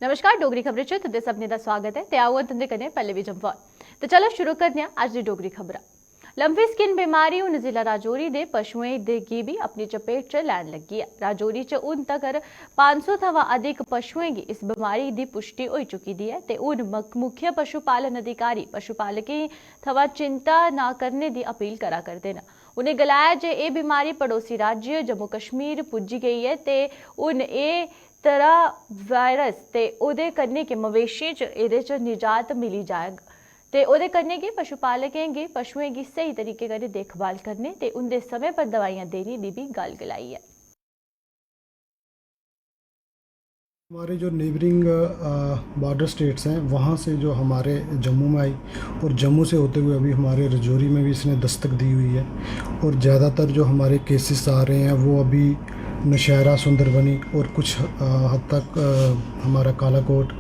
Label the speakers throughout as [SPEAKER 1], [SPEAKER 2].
[SPEAKER 1] नमस्कार, डोगरी खबरें च तुंदे सभनें दा स्वागत है ते आओ तुंदे कन्नै पहले भी जम्वाल। तो चलो शुरू करने आं अज्ज दी डोगरी खबरां। लंबी स्किन बीमारी हुण जिला राजौरी दे पशुएं गी भी अपनी चपेट च लैन लगी है। राजौरी च हुण तगर 500 थमां अधिक पशुएं गी इस बीमारी दी पुष्टि होई चुकी दी है ते हुण मुख्य पशुपालन अधिकारी पशुपालकें थमां चिंता न करने दी अपील करा करदे न। उन्हें गलाया जे एह् बीमारी पड़ोसी राज्य जम्मू कश्मीर पुज्जी गई है ते हुण एह् तरह वायरस ते ओह्दे कन्नै कि मवेशियें च एह्दे च निजात मिली जाग ते ओह्दे कन्नै कि पशुपालकें गी पशुएं गी सही तरीके कन्नै देखभाल करने ते उंदे समय पर दवाइयां देने दी भी गल गलाई है।
[SPEAKER 2] हमारे जो नेबरिंग बॉर्डर स्टेट्स हैं वहाँ से जो हमारे जम्मू में आई और जम्मू से होते हुए अभी हमारे राजौरी में भी इसने दस्तक दी हुई है और ज़्यादातर जो हमारे केसेस आ रहे हैं वो अभी नौशहरा, सुंदरबनी और कुछ हद तक हमारा कालाकोट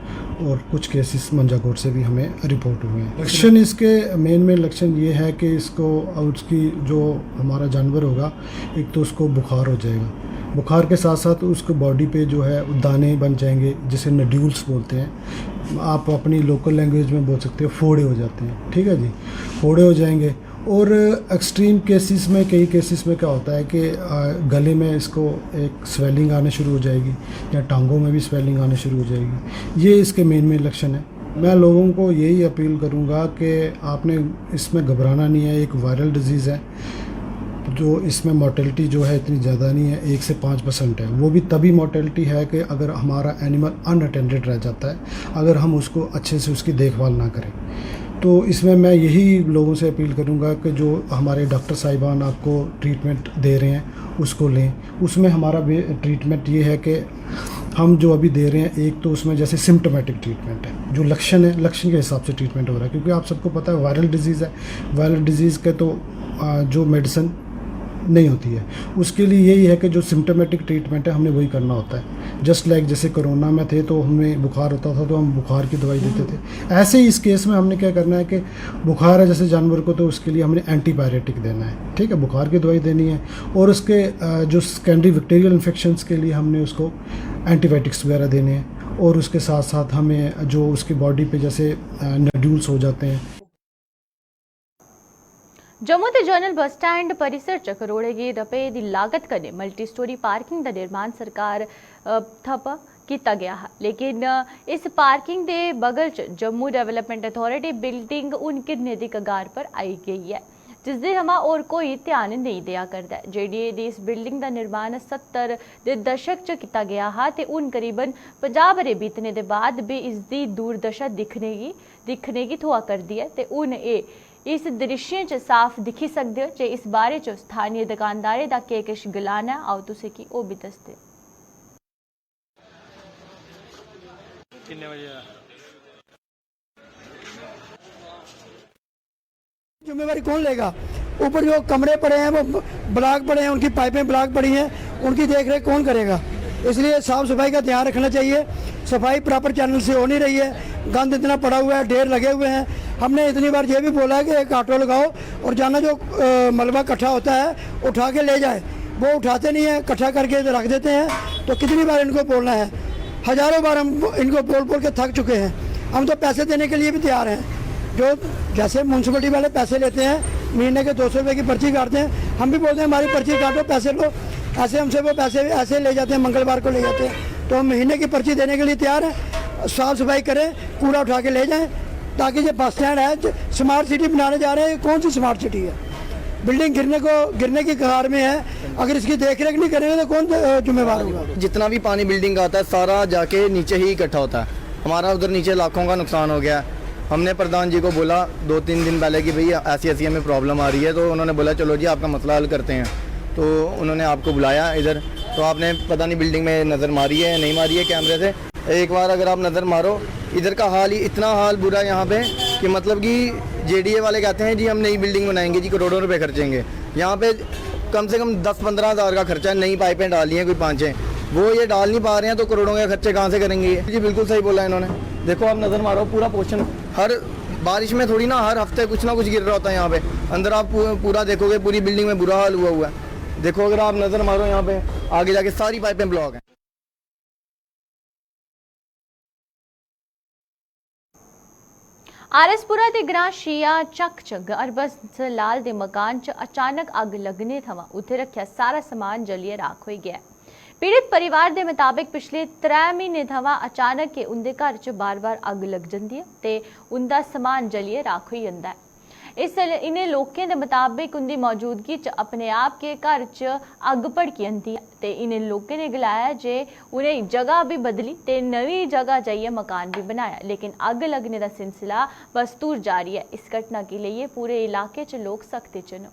[SPEAKER 2] और कुछ केसेस मंजाकोट से भी हमें रिपोर्ट हुए हैं। लक्षण इसके मेन लक्षण ये है कि इसको उसकी जो हमारा जानवर होगा, एक तो उसको बुखार हो जाएगा, बुखार के साथ साथ उसको बॉडी पे जो है दाने बन जाएंगे जिसे नड्यूल्स बोलते हैं, आप अपनी लोकल लैंग्वेज में बोल सकते हो फोड़े हो जाते हैं। ठीक है जी, फोड़े हो जाएंगे। और एक्सट्रीम केसेस में, कई केसेस में क्या होता है कि गले में इसको एक स्वेलिंग आने शुरू हो जाएगी या टांगों में भी स्वेलिंग आने शुरू हो जाएगी। ये इसके मेन लक्षण है। मैं लोगों को यही अपील करूँगा कि आपने इसमें घबराना नहीं है। एक वायरल डिजीज़ है जो इसमें मोर्टेलिटी जो है इतनी ज़्यादा नहीं है, 1 से 5% है। वो भी तभी मोर्टेलिटी है कि अगर हमारा एनिमल अनअटेंडेड रह जाता है, अगर हम उसको अच्छे से उसकी देखभाल ना करें। तो इसमें मैं यही लोगों से अपील करूंगा कि जो हमारे डॉक्टर साहिबान आपको ट्रीटमेंट दे रहे हैं उसको लें। उसमें हमारा ट्रीटमेंट ये है कि हम जो अभी दे रहे हैं, एक तो उसमें जैसे सिम्टोमेटिक ट्रीटमेंट है, जो लक्षण है लक्षण के हिसाब से ट्रीटमेंट हो रहा है, क्योंकि आप सबको पता है वायरल डिजीज़ है। वायरल डिजीज़ के तो जो मेडिसिन नहीं होती है, उसके लिए यही है कि जो सिम्टोमेटिक ट्रीटमेंट है हमने वही करना होता है। जस्ट लाइक जैसे कोरोना में थे तो हमें बुखार होता था तो हम बुखार की दवाई देते थे, ऐसे ही इस केस में हमने क्या करना है कि बुखार है जैसे जानवर को, तो उसके लिए हमने एंटीबायोटिक देना है। ठीक है, बुखार की दवाई देनी है और उसके जो सेकेंडरी बैक्टीरियल इन्फेक्शंस के लिए हमने उसको एंटीबायोटिक्स वगैरह देने हैं। और उसके साथ साथ हमें जो उसकी बॉडी पे जैसे नड्यूल्स हो जाते हैं।
[SPEAKER 1] जम्मू के जनरल बस स्टैंड परिसर च करोड़ें गी रपे की लागत कन्नै मल्टी स्टोरी पार्किंग का निर्माण सरकार ठप्प किया गया है, लेकिन इस पार्किंग के बगल च जम्मू डेवलपमेंट अथॉरिटी बिल्डिंग हुण गिरने की कगार पर आई गई है, जिसदे थमां और कोई ध्यान नहीं दिया करता है। जेडीए दी इस बिल्डिंग का निर्माण 70 दे दशक च किया गया है ते हुण करीबन 50 बरे बीतने के बाद भी इसकी दूरदशा दिखने की थोआ करदी है ते हुण इस दृश्य च साफ दिखी सकते हो जे इस बारे च स्थानीय दुकानदारें दा केह् किश गलाना है। आओ तुसें की ओह् भी दसदे।
[SPEAKER 3] कितने बजे
[SPEAKER 4] जिम्मेवारी कौन लेगा? ऊपर जो कमरे पड़े हैं वो ब्लॉक पड़े हैं, उनकी पाइपें ब्लॉक पड़ी हैं, उनकी देख रेख कौन करेगा? इसलिए साफ सफाई का ध्यान रखना चाहिए। सफाई प्रॉपर चैनल से हो नहीं रही है, गंद इतना पड़ा हुआ है, ढेर लगे हुए हैं। हमने इतनी बार ये भी बोला है कि एक ऑटो लगाओ और जाना जो मलबा इकट्ठा होता है उठा के ले जाए, वो उठाते नहीं है, इकट्ठा करके इधर रख देते हैं। तो कितनी बार इनको बोलना है? हज़ारों बार हम इनको बोल के थक चुके हैं। हम तो पैसे देने के लिए भी तैयार हैं। जो जैसे म्यूनसिपलिटी वाले पैसे लेते हैं, महीने के 200 रुपये की पर्ची काटते हैं, हम भी बोलते हैं हमारी पर्ची काटो, पैसे लो। ऐसे हमसे वो पैसे ऐसे ले जाते हैं, मंगलवार को ले जाते हैं। तो हम महीने की पर्ची देने के लिए तैयार हैं। साफ़ सफाई करें, कूड़ा उठा के ले जाएं, ताकि जो बस स्टैंड है स्मार्ट सिटी बनाने जा रहे हैं। कौन सी स्मार्ट सिटी है? बिल्डिंग गिरने की कगार में है। अगर इसकी देख रेख नहीं करेंगे तो कौन जिम्मेवार होगा?
[SPEAKER 5] जितना भी पानी बिल्डिंग का आता है सारा जाके नीचे ही इकट्ठा होता है। हमारा उधर नीचे लाखों का नुकसान हो गया। हमने प्रधान जी को बोला 2-3 दिन पहले कि भैया ऐसी हमें प्रॉब्लम आ रही है, तो उन्होंने बोला चलो जी आपका मसला हल करते हैं। तो उन्होंने आपको बुलाया इधर, तो आपने पता नहीं बिल्डिंग में नज़र मारी है नहीं मारी है कैमरे से। एक बार अगर आप नज़र मारो, इधर का हाल ही इतना हाल बुरा यहाँ पे कि मतलब कि जेडीए वाले कहते हैं जी हम नई बिल्डिंग बनाएंगे जी, करोड़ों रुपए खर्चेंगे। यहाँ पे कम से कम 10-15 हज़ार का खर्चा है। नई पाइपें डाली हैं कोई 5-6, वो ये डाल नहीं पा रहे हैं, तो करोड़ों के खर्चे कहाँ से करेंगे? जी बिल्कुल सही बोला इन्होंने। देखो आप नज़र मारो, पूरा पोर्शन हर बारिश में थोड़ी ना, हर हफ्ते कुछ ना कुछ गिर रहा होता है यहाँ पे। अंदर आप पूरा देखोगे, पूरी बिल्डिंग में बुरा हाल हुआ है। देखो अगर आप नज़र मारो, यहाँ पे आगे जाके सारी पाइपें ब्लॉक हैं।
[SPEAKER 1] आरएसपुरा दे ग्रां शिया चक च अरबस लाल दे मकान च अचानक अग लगने थमां उत्थे रखेआ सारा समान जलियै राख होई गया। पीड़ित परिवार दे मुताबिक पिछले 3 महीने थमां अचानक गै उंदे घर च बार-बार अग लग जंदी है ते उंदा समान जलियै राख होई जंदा है। इन्हें लोकें दे मुताबिक उंदी मौजूदगी च अपने आप के घर च अग भड़की जंदी है ते इन्हें लोकें ने गलाया जे उन्हें जगह भी बदली ते नवी जगह जाइए मकान भी बनाया, लेकिन अग लगने का सिलसिला बस्तूर जारी है। इस घटना की लेइए पूरे इलाके च लोग सख्ती च न।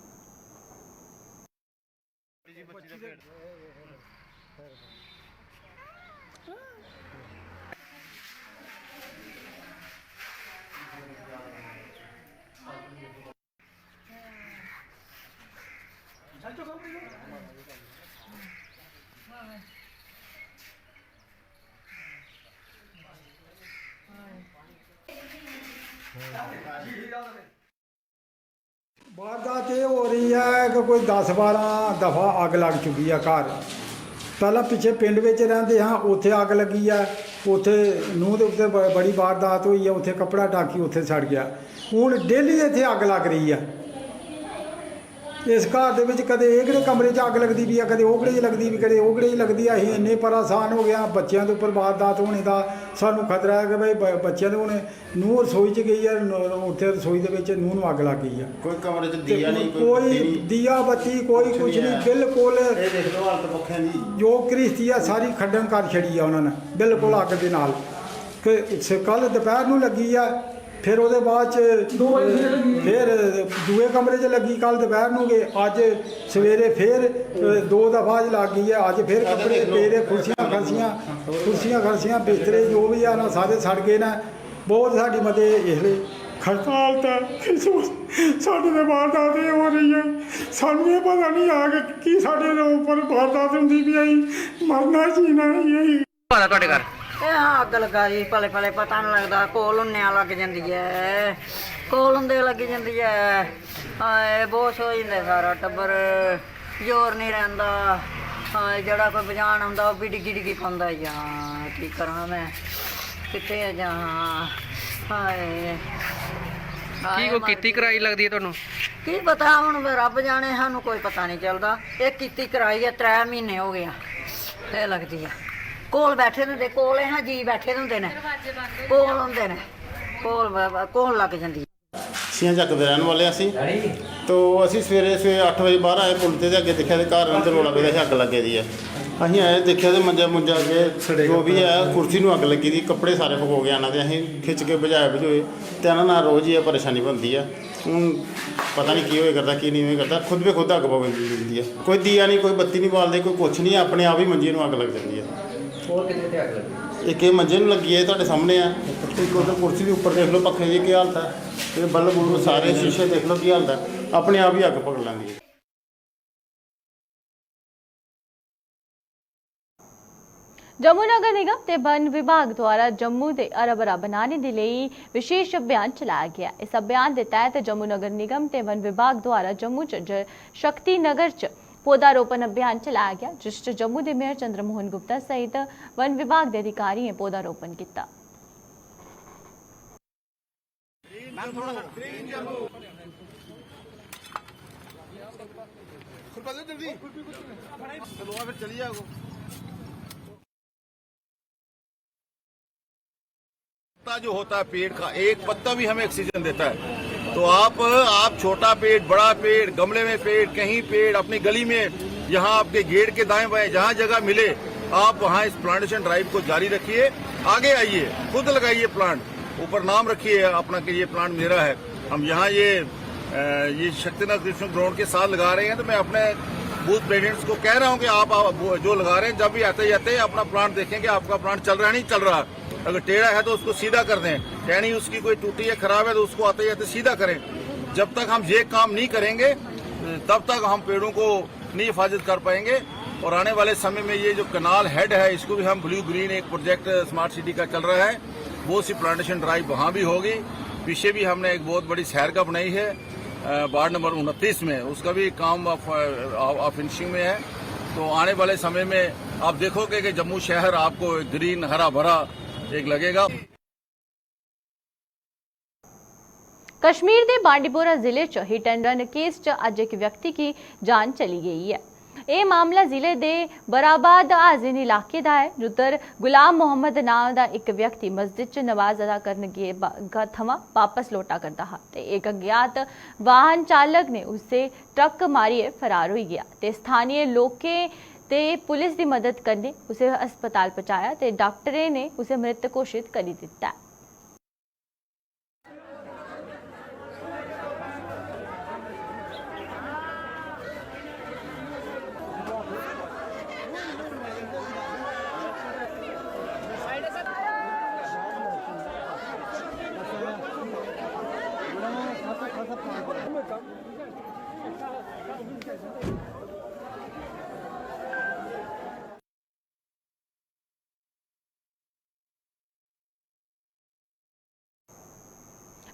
[SPEAKER 6] वारदात ये हो रही है कि कोई 10-12 दफ़ा अग लग चुकी है घर। पहला पिछे पिंड में रहते हाँ, उत्थे अग लगी है, उत्थे नूंह के उत्ते बड़ी वारदात हुई है, उत्थे कपड़ा टाकी उत्थे सड़ गया। हुण डेली इत्थे अग लग रही है। इस घर दे विच कदे एहकड़े कमरे च अग लगती भी है, कदे ओहकड़े च लगती भी, कदे ओहकड़े च लगती है। असीं इन्ने परेशान हो गया, बच्चों के उपर वारदात होने का सानू खतरा है कि भाई बच्चों ने हुण नूंह रसोई च गई है, उत्थे रसोई दे विच नूंह नूं अग लग गई है।
[SPEAKER 7] कोई कमरे च दिया नहीं,
[SPEAKER 6] कोई दिया बत्ती कोई कुछ नहीं, बिल्कुल जो गृहस्थी है सारी खड्डन कर छड़ी है उन्होंने बिल्कुल अग दे नाल। कल दोपहर नूं लगी है, फिर वो बाद फिर दूए कमरे च लगी, कल दोपहर नूं गए, अज सवेरे फिर 2 दफ़ा लग गई है। अज फिर कपड़े पेरे, कुर्सियां खरसियां बिस्तरे जो भी है ना सारे सड़ गए न। बहुत साड़ी मतलब इसलिए खड़ताल है, साढ़े वारदात हो रही है। सानू ये पता नहीं आ कि साढ़े उपर वारदात होंगी भी आई, मरना जीना यही
[SPEAKER 3] घर
[SPEAKER 8] अग लगा जी, पले पले पता नहीं लगता, कोल उन्ने लग जाती है, कोल होंदे लग जाती है। हाए बोश हो जाता सारा टब्बर, जोर नहीं रहिंदा। हाए जड़ा कोई बजान आंदा वो भी डिग्गी डिग्गी पांदा जा, की करा मैं कित्थे जा। हाए
[SPEAKER 3] की कोई कीती कराई लगदी है तुहानू?
[SPEAKER 8] की पता हुण रब जाने, सानू कोई पता नहीं चलता। ये कीती कराई है, 3 महीने हो गए ये लगती है। कोल बैठे होंदे, कोल हाँ जी बैठे होंदे ने, कोल होंदे ने, कोल लग जाती।
[SPEAKER 7] सियां ਚੱਕ ਦੇ ਰਹਿਣ ਵਾਲੇ ਅਸੀਂ तो ਅਸੀਂ ਸਵੇਰੇ 8 ਵਜੇ ਬਾਹਰ ਆਏ, ਪੁਲ ਤੇ ਅੱਗੇ ਦੇਖਿਆ ਤੇ ਘਰ ਅੰਦਰ ਰੋਲਾ ਪਿਆ ਸੀ, ਅੱਗ ਲੱਗੇ ਦੀ ਹੈ। ਅਸੀਂ ਆਏ ਦੇਖਿਆ ਤੇ ਮੰਜਾ ਕੇ ਜੋ ਵੀ ਹੈ ਕੁਰਸੀ ਨੂੰ ਅੱਗ ਲੱਗੀ ਦੀ, ਕੱਪੜੇ ਸਾਰੇ ਫੁੱਕ ਹੋ ਗਏ ਇਹਨਾਂ ਦੇ। ਅਸੀਂ ਖਿੱਚ ਕੇ ਭਜਾਏ ਤੇ ਇਹਨਾਂ ਨਾਲ ਰੋਜ਼ ਹੀ ਇਹ ਪਰੇਸ਼ਾਨੀ ਬਣਦੀ ਆ। ਹੁਣ ਪਤਾ ਨਹੀਂ ਕੀ ਹੋਏ ਕਰਦਾ ਕੀ ਨਹੀਂ ਹੋਏ ਕਰਦਾ, ਖੁਦ ਵੀ ਖੁਦ ਅੱਗ ਪਾ ਦਿੰਦੀ ਹੈ। ਕੋਈ ਦੀਆ ਨਹੀਂ, ਕੋਈ ਬੱਤੀ ਨਹੀਂ ਬਾਲਦੇ, ਕੋਈ ਕੁਛ ਨਹੀਂ, ਆਪਣੇ ਆਪ ਹੀ ਮੰਜੇ ਨੂੰ ਅੱਗ ਲੱਗ ਜਾਂਦੀ ਹੈ।
[SPEAKER 3] ਹੋਰ ਕਿਤੇ ਤੇ ਅੱਗ ਲੱਗੀ?
[SPEAKER 7] ਇੱਕ ਇਹ ਮੰਜੇ ਨੂੰ ਲੱਗੀ ਹੈ ਤੁਹਾਡੇ ਸਾਹਮਣੇ ਆ, ਇੱਕ ਉਧਰ ਕੁਰਸੀ ਦੇ ਉੱਪਰ ਦੇਖ ਲਓ ਪੱਖੇ ਦੀ ਕੀ ਹਾਲਤ ਹੈ, ਤੇ ਬੱਲਬ ਬੁਲਬ ਸਾਰੇ ਸ਼ੀਸ਼ੇ ਦੇਖ ਲਓ ਕੀ ਹਾਲਤ ਹੈ, ਆਪਣੇ ਆਪ ਹੀ ਅੱਗ ਪਕੜ ਲੈਂਦੀ ਹੈ।
[SPEAKER 1] जम्मू नगर निगम ते वन विभाग द्वारा जम्मू दे हरा-भरा बनाने दे लई विशेष अभियान चलाया गया। इस अभियान के तहत जम्मू नगर निगम ते वन विभाग द्वारा जम्मू च शक्ति नगर च पौधारोपण अभियान चलाया गया, जिस च जम्मू के मेयर चंद्रमोहन गुप्ता सहित वन विभाग के अधिकारियों पौधारोपण किया।
[SPEAKER 9] जो होता है पेड़ का, एक पत्ता भी हमें ऑक्सीजन देता है। तो आप छोटा पेड़, बड़ा पेड़, गमले में पेड़, कहीं पेड़, अपनी गली में, यहाँ आपके गेट के दाएं बाएं जहाँ जगह मिले आप वहाँ इस प्लांटेशन ड्राइव को जारी रखिए। आगे आइए, खुद लगाइए प्लांट, ऊपर नाम रखिए अपना कि ये प्लांट मेरा है। हम यहाँ ये शक्तिनगर कृष्ण ग्राउंड के साथ लगा रहे हैं। तो मैं अपने बूथ प्रेसिडेंट्स को कह रहा हूँ कि आप जो लगा रहे हैं, जब भी आते जाते अपना प्लांट देखें कि आपका प्लांट चल रहा है नहीं चल रहा। अगर टेढ़ा है तो उसको सीधा कर दें, टहनी उसकी कोई टूटी है खराब है तो उसको आते जाते सीधा करें। जब तक हम ये काम नहीं करेंगे तब तक हम पेड़ों को नहीं हिफाजत कर पाएंगे। और आने वाले समय में ये जो कनाल हेड है इसको भी हम ब्लू ग्रीन एक प्रोजेक्ट स्मार्ट सिटी का चल रहा है, वो सी प्लांटेशन ड्राइव वहाँ भी होगी। पीछे भी हमने एक बहुत बड़ी सैर का बनाई है वार्ड नंबर 29 में, उसका भी काम फिनिशिंग में है। तो आने वाले समय में आप देखोगे कि जम्मू शहर आपको ग्रीन हरा भरा एक लगेगा।
[SPEAKER 1] कश्मीर के बांडीपोरा जिले च हिट एंड रन केस च अज एक व्यक्ति की जान चली गई है। ये मामला जिले के बराबाद आजिन इलाके का है, जिधर गुलाम मोहम्मद नाम का एक व्यक्ति मस्जिद च नमाज अदा करने थमां वापस लौटा करता हा ते एक अज्ञात वाहन चालक ने उसे ट्रक मारिए फरार हो गया ते स्थानीय लोकें ते पुलिस की मदद करने उसे अस्पताल पहुंचाया ते डॉक्टरे ने उसे मृत घोषित कर दिता है।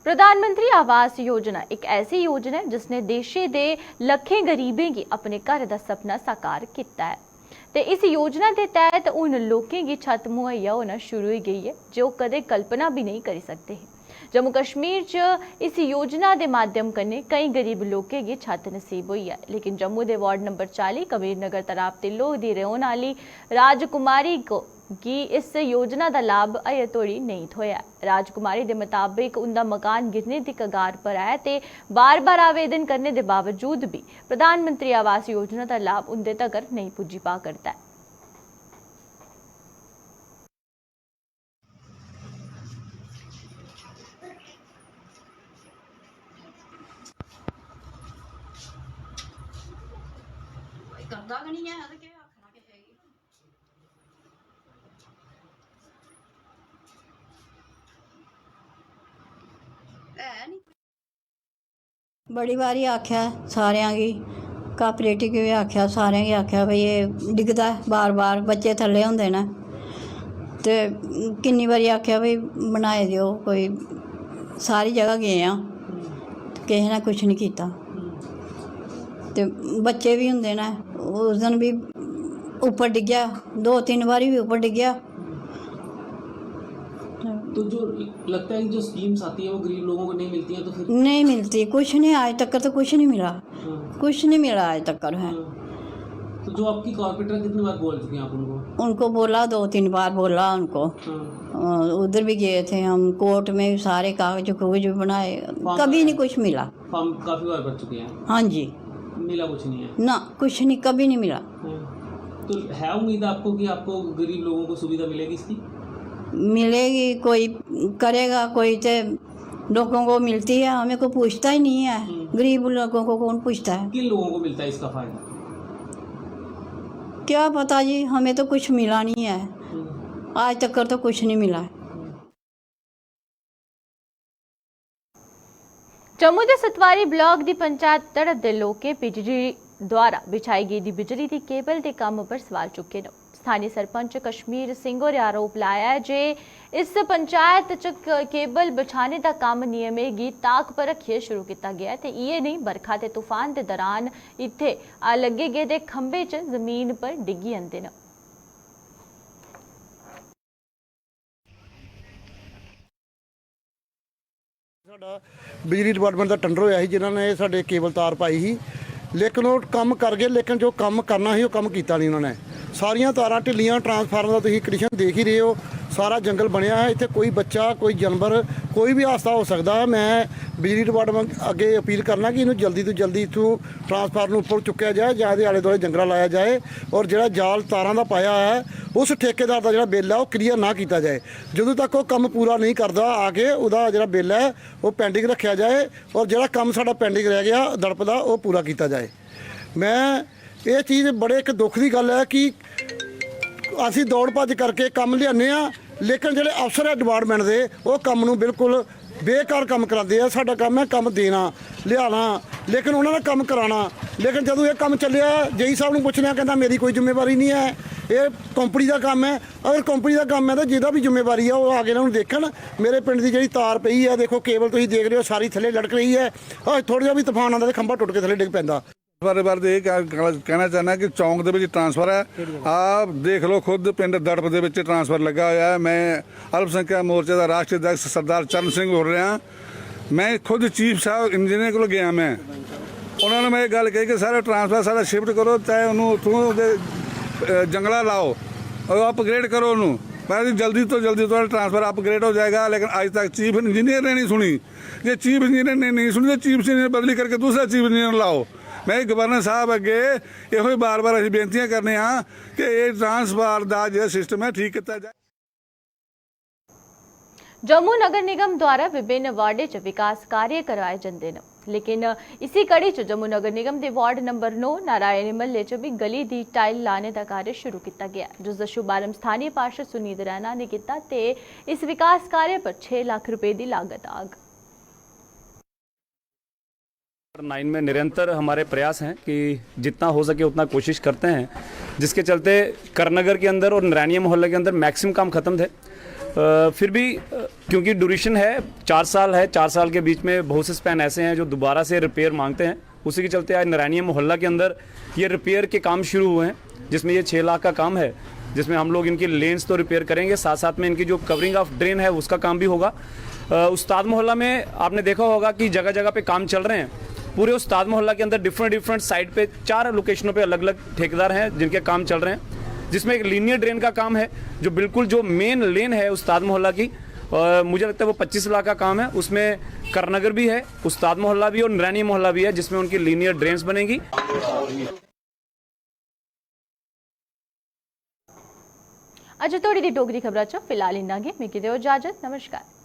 [SPEAKER 1] प्रधानमंत्री आवास योजना एक ऐसी योजना है जिसने देशे दे लखें गरीबें की अपने घर का सपना साकार किया है ते इस योजना के तहत उन लोगों की छत मुहैया होना शुरू हो गई है जो कदे कल्पना भी नहीं कर सकते हैं। जम्मू कश्मीर च इस योजना के माध्यम कन्ने कई गरीब लोगों की छत नसीब हुई है, लेकिन जम्मू के वार्ड नंबर 40 कबीर नगर तराब तिल्लो की रहने वाली राजकुमारी को कि इस योजना का लाभ अजे तोड़ी नहीं थोया। राजकुमारी के मुताबिक उनका मकान गिरने की कगार पर है ते बार बार आवेदन करने के बावजूद भी प्रधानमंत्री आवास योजना का लाभ उनके तक नहीं पुजी पा करता है।
[SPEAKER 10] बड़ी बारी आख्या सारियां की कापरेटिव भी आख्या सारियां की आख्या भाई ये डिगदा बार बार बच्चे थल्ले होंदे न ते किन्नी बारी आख्या भाई बनाए दिओ कोई सारी जगह गए आ किसी ने कुछ नहीं किया ते बच्चे भी होंदे न उस दिन भी ऊपर डिग्गया 2-3 बारी भी ऊपर डिग्गया।
[SPEAKER 11] तो जो लगता है कि जो स्कीम्स आती है वो गरीब लोगों को नहीं मिलती है तो फिर
[SPEAKER 10] नहीं मिलती, कुछ नहीं आज तक तो कुछ नहीं मिला। कुछ नहीं मिला आज तक है।
[SPEAKER 11] तो जो आपकी कॉर्पोरेटर कितनी बार बोल चुके हैं आप
[SPEAKER 10] उनको बोला 2-3 बार बोला उनको। उधर भी गए थे हम कोर्ट में सारे कागज भी बनाए कभी नहीं कुछ मिला।
[SPEAKER 11] फॉर्म काफी बार भर चुके हैं।
[SPEAKER 10] हाँ जी
[SPEAKER 11] मिला कुछ नहीं है
[SPEAKER 10] ना, कुछ नहीं कभी नहीं मिला।
[SPEAKER 11] तो है उम्मीद आपको कि आपको गरीब लोगों को सुविधा मिलेगी इसकी?
[SPEAKER 10] मिलेगी, कोई करेगा कोई तो लोगों को मिलती है, हमें को पूछता ही नहीं है। गरीब लोगों को कौन पूछता है?
[SPEAKER 11] किन लोगों को मिलता है इसका फायदा?
[SPEAKER 10] क्या पता जी, हमें तो कुछ मिला नहीं है आज तक तो कुछ नहीं मिला है।
[SPEAKER 1] जम्मू के सतवारी ब्लॉक की पंचायत तड़प के लोग बिजली द्वारा बिछाई गई बिजली की केबल के काम पर सवाल चुके हैं। स्थानीय सरपंच कश्मीर सिंह ने आरोप लाया है जे इस पंचायत च केबल बिछाने का काम नियमें की ताक पर रखिए शुरू किया गया है। ये नहीं बरखा ते तूफान के दौरान इत्थे लगे गए खंबे च जमीन पर डिगी आते हैं।
[SPEAKER 2] ਸਾਡਾ ਬਿਜਲੀ ਡਿਪਾਰਟਮੈਂਟ ਦਾ ਟੈਂਡਰ ਹੋਇਆ ਸੀ ਜਿਨ੍ਹਾਂ ਨੇ ਸਾਡੇ ਕੇਬਲ ਤਾਰ ਪਾਈ ਸੀ, ਲੇਕਿਨ ਉਹ ਕੰਮ ਕਰ ਗਏ, ਲੇਕਿਨ ਜੋ ਕੰਮ ਕਰਨਾ ਸੀ ਉਹ ਕੰਮ ਕੀਤਾ ਨਹੀਂ ਉਹਨਾਂ ਨੇ। ਸਾਰੀਆਂ ਤਾਰਾਂ ਢਿੱਲੀਆਂ, ਟਰਾਂਸਫਾਰਮਰ ਦਾ ਤੁਸੀਂ ਕੰਡੀਸ਼ਨ ਦੇਖ ਹੀ ਰਹੇ ਹੋ, ਸਾਰਾ ਜੰਗਲ ਬਣਿਆ ਹੈ। ਇੱਥੇ ਕੋਈ ਬੱਚਾ, ਕੋਈ ਜਾਨਵਰ, ਕੋਈ ਵੀ ਹਾਦਸਾ ਹੋ ਸਕਦਾ। ਮੈਂ ਬਿਜਲੀ ਡਿਪਾਰਟਮੈਂਟ ਅੱਗੇ ਅਪੀਲ ਕਰਨਾ ਕਿ ਇਹਨੂੰ ਜਲਦੀ ਤੋਂ ਜਲਦੀ ਇੱਥੋਂ ਟਰਾਂਸਫਾਰਮਰ ਨੂੰ ਉੱਪਰ ਚੁੱਕਿਆ ਜਾਏ ਜਾਂ ਇਹਦੇ ਆਲੇ ਦੁਆਲੇ ਜੰਗਲਾ ਲਾਇਆ ਜਾਏ, ਔਰ ਜਿਹੜਾ ਜਾਲ ਤਾਰਾਂ ਦਾ ਪਾਇਆ ਹੈ ਉਸ ਠੇਕੇਦਾਰ ਦਾ ਜਿਹੜਾ ਬਿੱਲ ਹੈ ਉਹ ਕਲੀਅਰ ਨਾ ਕੀਤਾ ਜਾਏ। ਜਦੋਂ ਤੱਕ ਉਹ ਕੰਮ ਪੂਰਾ ਨਹੀਂ ਕਰਦਾ ਆ ਕੇ ਉਹਦਾ ਜਿਹੜਾ ਬਿੱਲ ਹੈ ਉਹ ਪੈਂਡਿੰਗ ਰੱਖਿਆ ਜਾਏ, ਔਰ ਜਿਹੜਾ ਕੰਮ ਸਾਡਾ ਪੈਂਡਿੰਗ ਰਹਿ ਗਿਆ ਦੜਪ ਦਾ ਉਹ ਪੂਰਾ ਕੀਤਾ ਜਾਏ। ਮੈਂ ਇਹ ਚੀਜ਼ ਬੜੇ ਇੱਕ ਦੁੱਖ ਦੀ ਗੱਲ ਹੈ ਕਿ ਅਸੀਂ ਦੌੜ ਭੱਜ ਕਰਕੇ ਕੰਮ ਲਿਆਉਂਦੇ ਆ, ਲੇਕਿਨ ਜਿਹੜੇ ਅਫਸਰ ਹੈ ਡਿਪਾਰਟਮੈਂਟ ਦੇ ਉਹ ਕੰਮ ਨੂੰ ਬਿਲਕੁਲ ਬੇਕਾਰ ਕੰਮ ਕਰਾਉਂਦੇ ਆ। ਸਾਡਾ ਕੰਮ ਹੈ ਕੰਮ ਦੇਣਾ ਲਿਆਉਣਾ, ਲੇਕਿਨ ਉਹਨਾਂ ਦਾ ਕੰਮ ਕਰਾਉਣਾ। ਲੇਕਿਨ ਜਦੋਂ ਇਹ ਕੰਮ ਚੱਲਿਆ ਜੇਈ ਸਾਹਿਬ ਨੂੰ ਪੁੱਛ ਲਿਆ, ਕਹਿੰਦਾ ਮੇਰੀ ਕੋਈ ਜ਼ਿੰਮੇਵਾਰੀ ਨਹੀਂ ਹੈ, ਇਹ ਕੰਪਨੀ ਦਾ ਕੰਮ ਹੈ। ਅਗਰ ਕੰਪਨੀ ਦਾ ਕੰਮ ਹੈ ਤਾਂ ਜਿਹਦਾ ਵੀ ਜ਼ਿੰਮੇਵਾਰੀ ਆ ਉਹ ਆ ਕੇ ਇਹਨਾਂ ਨੂੰ ਦੇਖਣ। ਮੇਰੇ ਪਿੰਡ ਦੀ ਜਿਹੜੀ ਤਾਰ ਪਈ ਹੈ, ਦੇਖੋ ਕੇਬਲ ਤੁਸੀਂ ਦੇਖ ਰਹੇ ਹੋ ਸਾਰੀ ਥੱਲੇ ਲਟਕ ਰਹੀ ਹੈ। ਥੋੜ੍ਹਾ ਜਿਹਾ ਵੀ ਤੂਫਾਨ ਆਉਂਦਾ ਤਾਂ ਖੰਭਾ ਟੁੱਟ ਕੇ ਥੱਲੇ ਡਿੱਗ ਪੈਂਦਾ।
[SPEAKER 9] बार ਇਹ ਕਹਿਣਾ ਚਾਹੁੰਦਾ ਕਿ ਚੌਂਕ ਦੇ ਵਿੱਚ ਟਰਾਂਸਫਰ ਹੈ। ਆਪ ਦੇਖ ਲਓ ਖੁਦ ਪਿੰਡ ਦੜਪ ਦੇ ਵਿੱਚ ਟਰਾਂਸਫਰ ਲੱਗਾ ਹੋਇਆ ਹੈ। ਮੈਂ ਅਲਪ ਸੰਖਿਆ ਮੋਰਚੇ ਦਾ ਰਾਸ਼ਟਰੀ ਅਧਿਕਸ਼ ਸਰਦਾਰ ਚਰਨ ਸਿੰਘ ਬੋਲ ਰਿਹਾ।
[SPEAKER 12] मैं खुद चीफ साहब इंजीनियर को गया मैं, उन्होंने मैं गल कही कि सारा ट्रांसफर सारा शिफ्ट करो, चाहे उन्होंने उतों जंगला लाओ और अपग्रेड करो उन्होंने। मैं जल्दी तो जल्दी तो ट्रांसफर अपग्रेड हो जाएगा, लेकिन आज तक चीफ इंजीनियर ने नहीं सुनी। जे चीफ इंजीनियर ने नहीं सुनी तो चीफ इंजीनियर बदली करके दूसरा चीफ इंजीनियर लाओ। मैं गवर्नर साहब अगे यो बार बार असीं बेनतियां करने हाँ कि ये ट्रांसफर का जो सिस्टम है ठीक किया जाए।
[SPEAKER 1] जम्मू नगर निगम द्वारा विभिन्न वार्डे च विकास कार्य करवाए जंदे न, लेकिन इसी कड़ी च जम्मू नगर निगम के वार्ड नंबर 9 नारायणी महल्ले च भी गली दी टाइल लाने का कार्य शुरू किया गया, जिसका शुभारंभ स्थानीय पार्षद सुनीत रैना ने किया ते इस विकास कार्य पर 6 लाख रुपए की लागत आग।
[SPEAKER 13] 9 में निरंतर हमारे प्रयास हैं कि जितना हो सके उतना कोशिश करते हैं, जिसके चलते करनगर के अंदर और नारायणी मोहल्ले के अंदर मैक्सिमम काम ख़त्म थे। फिर भी क्योंकि ड्यूरेशन है 4 साल है, 4 साल के बीच में बहुत से स्पैन ऐसे हैं जो दोबारा से रिपेयर मांगते हैं। उसी के चलते आज नारायणी मोहल्ला के अंदर ये रिपेयर के काम शुरू हुए हैं, जिसमें ये 6 लाख का काम है, जिसमें हम लोग इनकी लेन्स तो रिपेयर करेंगे, साथ साथ में इनकी जो कवरिंग ऑफ ड्रेन है उसका काम भी होगा। उस्ताद मोहल्ला में आपने देखा होगा कि जगह जगह पे काम चल रहे हैं। पूरे उस्ताद मोहल्ला के अंदर डिफरेंट साइड पे 4 लोकेशनों पे अलग अलग ठेकेदार हैं जिनके काम चल रहे हैं, जिसमें एक लीनियर ड्रेन का काम है जो बिल्कुल जो मेन लेन है उस्ताद मोहल्ला की, मुझे लगता है वो 25 लाख का काम है। उसमें करनगर भी है, उस्ताद मोहल्ला भी और नारायणी मोहल्ला भी है, जिसमें उनकी लीनियर ड्रेन्स बनेगी।
[SPEAKER 1] अज थोड़ी दी डोगरी खबरां च फिलहाल इन्ना गै, मिगी दिओ इजाजत, नमस्कार।